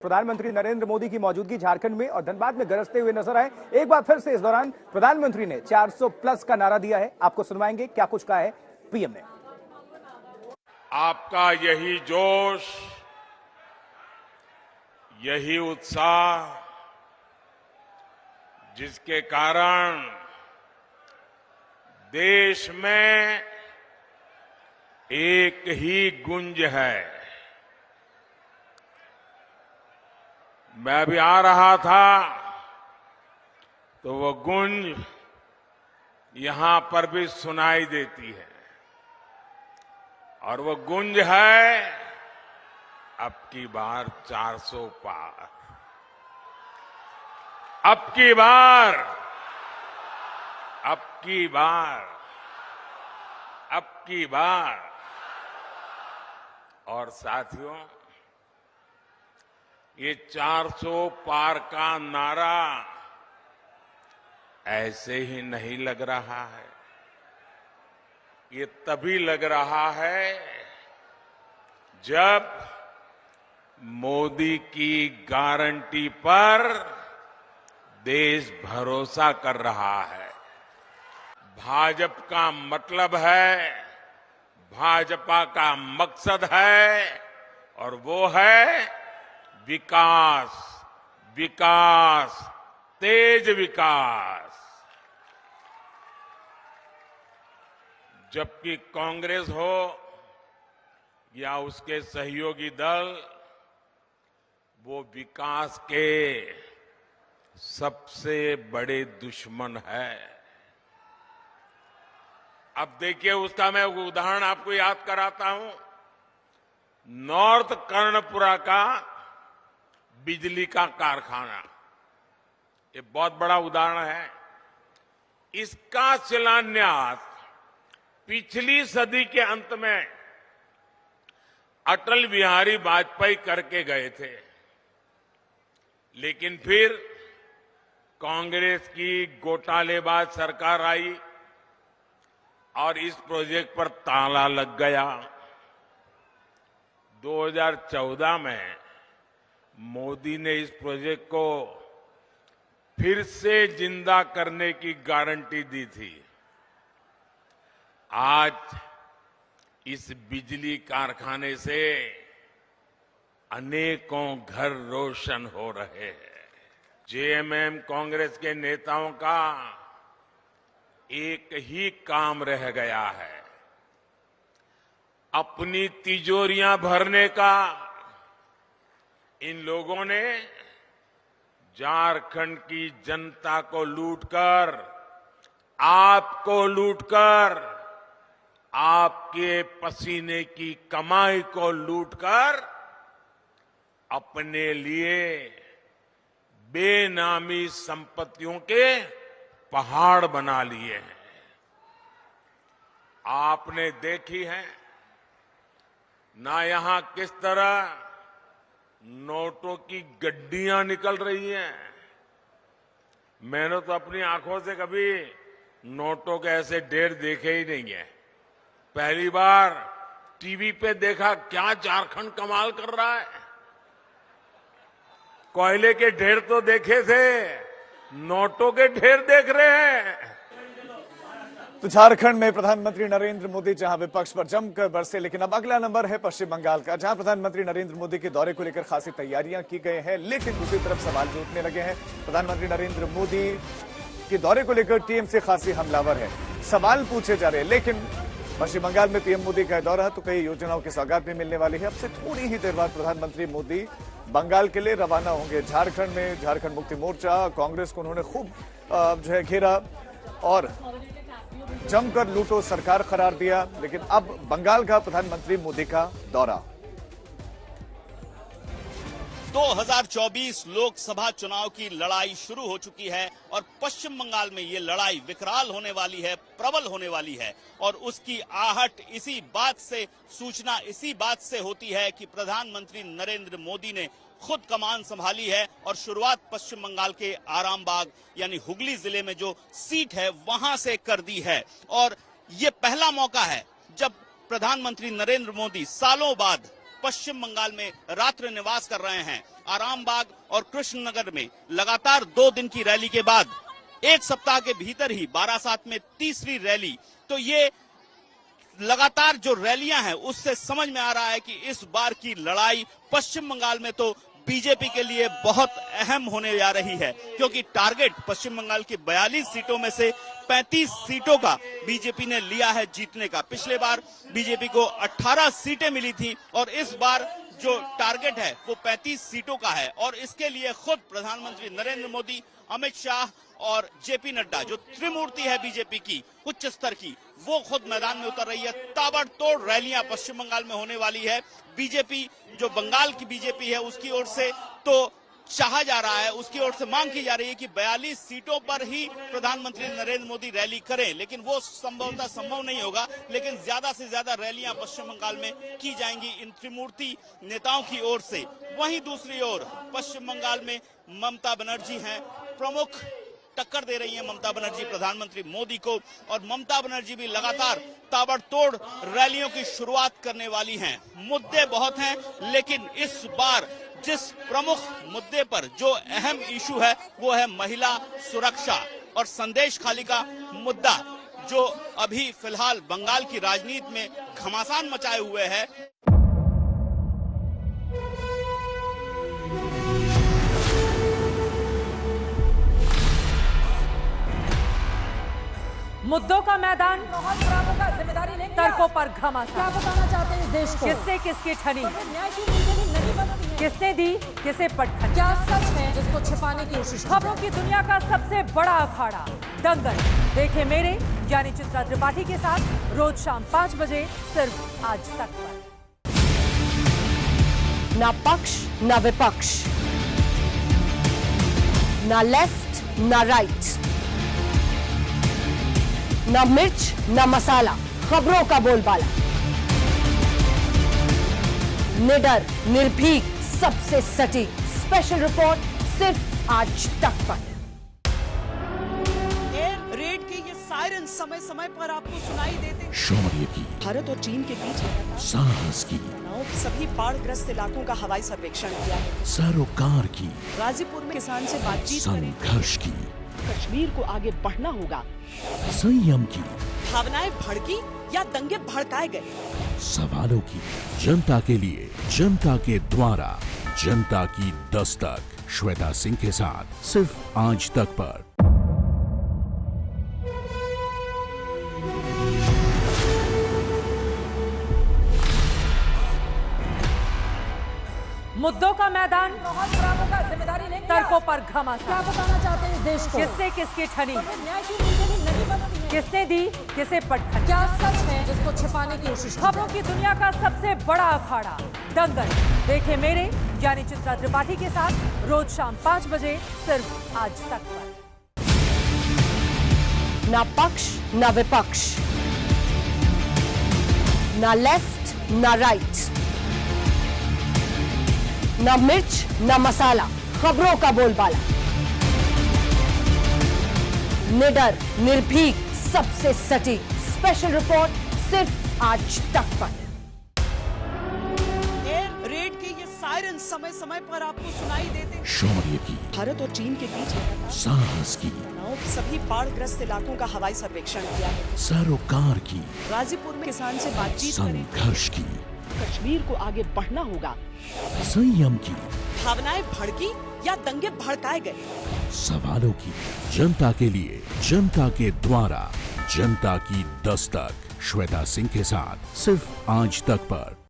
प्रधानमंत्री नरेंद्र मोदी की मौजूदगी झारखंड में और धनबाद में गरजते हुए नजर आए। एक बार फिर से इस दौरान प्रधानमंत्री ने 400 प्लस का नारा दिया है। आपको सुनवाएंगे क्या कुछ कहा है पीएम ने। आपका यही जोश, यही उत्साह, जिसके कारण देश में एक ही गुंज है। मैं अभी आ रहा था तो वो गुंज यहां पर भी सुनाई देती है और वो गुंज है अब की बार 400 पार, अब की बार, अब की बार, अब की बार। और साथियों, ये 400 पार का नारा ऐसे ही नहीं लग रहा है। ये तभी लग रहा है जब मोदी की गारंटी पर देश भरोसा कर रहा है। भाजपा का मतलब है, भाजपा का मकसद है और वो है विकास, विकास, तेज विकास। जबकि कांग्रेस हो या उसके सहयोगी दल, वो विकास के सबसे बड़े दुश्मन है। अब देखिए, उसका मैं उदाहरण आपको याद कराता हूं। नॉर्थ कर्णपुरा का बिजली का कारखाना, ये बहुत बड़ा उदाहरण है। इसका शिलान्यास पिछली सदी के अंत में अटल बिहारी वाजपेयी करके गए थे, लेकिन फिर कांग्रेस की घोटालेबाज सरकार आई और इस प्रोजेक्ट पर ताला लग गया। 2014 में मोदी ने इस प्रोजेक्ट को फिर से जिंदा करने की गारंटी दी थी। आज इस बिजली कारखाने से अनेकों घर रोशन हो रहे हैं। जेएमएम कांग्रेस के नेताओं का एक ही काम रह गया है, अपनी तिजोरियां भरने का। इन लोगों ने झारखंड की जनता को लूटकर, आपको लूटकर, आपके पसीने की कमाई को लूटकर अपने लिए बेनामी संपत्तियों के पहाड़ बना लिए हैं। आपने देखी है ना यहां किस तरह नोटों की गड्डियां निकल रही हैं। मैंने तो अपनी आंखों से कभी नोटों के ऐसे ढेर देखे ही नहीं है। पहली बार टीवी पे देखा, क्या झारखंड कमाल कर रहा है। कोयले के ढेर तो देखे थे, नोटों के ढेर देख रहे हैं। तो झारखंड में प्रधानमंत्री नरेंद्र मोदी जहां विपक्ष पर जमकर बरसे, लेकिन अब अगला नंबर है पश्चिम बंगाल का, जहां प्रधानमंत्री नरेंद्र मोदी के दौरे को लेकर खासी तैयारियां की गई हैं, लेकिन दूसरी तरफ सवाल भी उठने लगे हैं। प्रधानमंत्री नरेंद्र मोदी के दौरे को लेकर टीएमसी खासी हमलावर है, सवाल पूछे जा रहे हैं। लेकिन पश्चिम बंगाल में पीएम मोदी का दौरा है तो कई योजनाओं की सौगात भी मिलने वाली है। अब से थोड़ी ही देर बाद प्रधानमंत्री मोदी बंगाल के लिए रवाना होंगे। झारखंड में झारखंड मुक्ति मोर्चा, कांग्रेस को उन्होंने खूब जो है घेरा और जमकर लूटो सरकार करार दिया। लेकिन अब बंगाल का प्रधानमंत्री मोदी का दौरा। 2024 लोकसभा चुनाव की लड़ाई शुरू हो चुकी है और पश्चिम बंगाल में ये लड़ाई विकराल होने वाली है, प्रबल होने वाली है। और उसकी आहट इसी बात से, सूचना इसी बात से होती है कि प्रधानमंत्री नरेंद्र मोदी ने खुद कमान संभाली है और शुरुआत पश्चिम बंगाल के आरामबाग यानी हुगली जिले में जो सीट है वहां से कर दी है। और ये पहला मौका है जब प्रधानमंत्री नरेंद्र मोदी सालों बाद पश्चिम बंगाल में रात्रि निवास कर रहे हैं। आरामबाग और कृष्णनगर में लगातार 2 दिन की रैली के बाद एक सप्ताह के भीतर ही बारासात में तीसरी रैली। तो ये लगातार जो रैलियां हैं उससे समझ में आ रहा है कि इस बार की लड़ाई पश्चिम बंगाल में तो बीजेपी के लिए बहुत अहम होने जा रही है, क्योंकि टारगेट पश्चिम बंगाल की 42 सीटों में से 35 सीटों का बीजेपी ने लिया है जीतने का। पिछले बार बीजेपी को 18 सीटें मिली थी और इस बार जो टारगेट है वो 35 सीटों का है। और इसके लिए खुद प्रधानमंत्री नरेंद्र मोदी, अमित शाह और जेपी नड्डा, जो त्रिमूर्ति है बीजेपी की उच्च स्तर की, वो खुद मैदान में उतर रही है। ताबड़तोड़ रैलियां पश्चिम बंगाल में होने वाली है। बीजेपी, जो बंगाल की बीजेपी है, उसकी ओर से तो चाहा जा रहा है, उसकी ओर से मांग की जा रही है कि 42 सीटों पर ही प्रधानमंत्री नरेंद्र मोदी रैली करें, लेकिन वो संभवतः संभव नहीं होगा। लेकिन ज्यादा से ज्यादा रैलियां पश्चिम बंगाल में की जाएंगी इन त्रिमूर्ति नेताओं की ओर से। वहीं दूसरी ओर पश्चिम बंगाल में ममता बनर्जी हैं प्रमुख, टक्कर दे रही हैं ममता बनर्जी प्रधानमंत्री मोदी को, और ममता बनर्जी भी लगातार ताबड़तोड़ रैलियों की शुरुआत करने वाली हैं। मुद्दे बहुत हैं, लेकिन इस बार जिस प्रमुख मुद्दे पर जो अहम इशू है वो है महिला सुरक्षा और संदेश खाली का मुद्दा, जो अभी फिलहाल बंगाल की राजनीति में घमासान मचाए हुए है। मुद्दों का मैदान, जिम्मेदारी लेंगे तर्कों पर घमासान। क्या बताना चाहते हैं इस देश को? किससे किसकी ठनी, न्याय की नीति नहीं बनती है। किसने दी किसे पटखनी। क्या सच है जिसको छिपाने की कोशिश? खबरों की दुनिया का सबसे बड़ा अखाड़ा दंगल देखे मेरे यानी चित्रा त्रिपाठी के साथ रोज शाम 5 बजे सिर्फ आज तक पर। ना पक्ष ना विपक्ष, ना लेफ्ट ना राइट, ना मिर्च ना मसाला, खबरों का बोलबाला, निडर निर्भीक सबसे सटीक स्पेशल रिपोर्ट सिर्फ आज तक पर। एयर रेड के ये सायरन समय समय पर आपको सुनाई देते हैं। शौर्य की, भारत और चीन के बीच साहस की, सभी बाढ़ग्रस्त इलाकों का हवाई सर्वेक्षण किया है। सरोकार की, गाजीपुर में किसान से बातचीत करें। संघर्ष की, कश्मीर को आगे बढ़ना होगा। संयम की, भावनाएं भड़की या दंगे भड़काए गए, सवालों की, जनता के लिए, जनता के द्वारा, जनता की दस्तक। श्वेता सिंह के साथ सिर्फ आज तक पर। मुद्दों का मैदान, जिम्मेदारी लेंगे तर्कों पर क्या घमासान। बताना चाहते हैं इस देश को? किससे किसकी ठनी, न्याय की नीति नहीं बनती है। किसने दी किसे पटखनी। क्या सच है जिसको छिपाने की कोशिश? खबरों की दुनिया का सबसे बड़ा अखाड़ा दंगल देखे मेरे यानी चित्रा त्रिपाठी के साथ रोज शाम 5 बजे सिर्फ आज तक पर। ना पक्ष ना विपक्ष, ना लेफ्ट ना राइट, ना मिर्च ना मसाला, खबरों का बोलबाला, निडर निर्भीक सबसे सटीक स्पेशल रिपोर्ट सिर्फ आज तक पर। एयर रेड के ये सायरन समय समय पर आपको सुनाई देते हैं। शौर्य की, भारत और चीन के बीच साहस की, सभी बाढ़ग्रस्त इलाकों का हवाई सर्वेक्षण किया है। सरोकार की, गाजीपुर में किसान से बातचीत करें। संघर्ष की, कश्मीर को आगे बढ़ना होगा। संयम की, भावनाएं भड़की या दंगे भड़काए गए, सवालों की, जनता के लिए, जनता के द्वारा, जनता की दस्तक। श्वेता सिंह के साथ सिर्फ आज तक पर।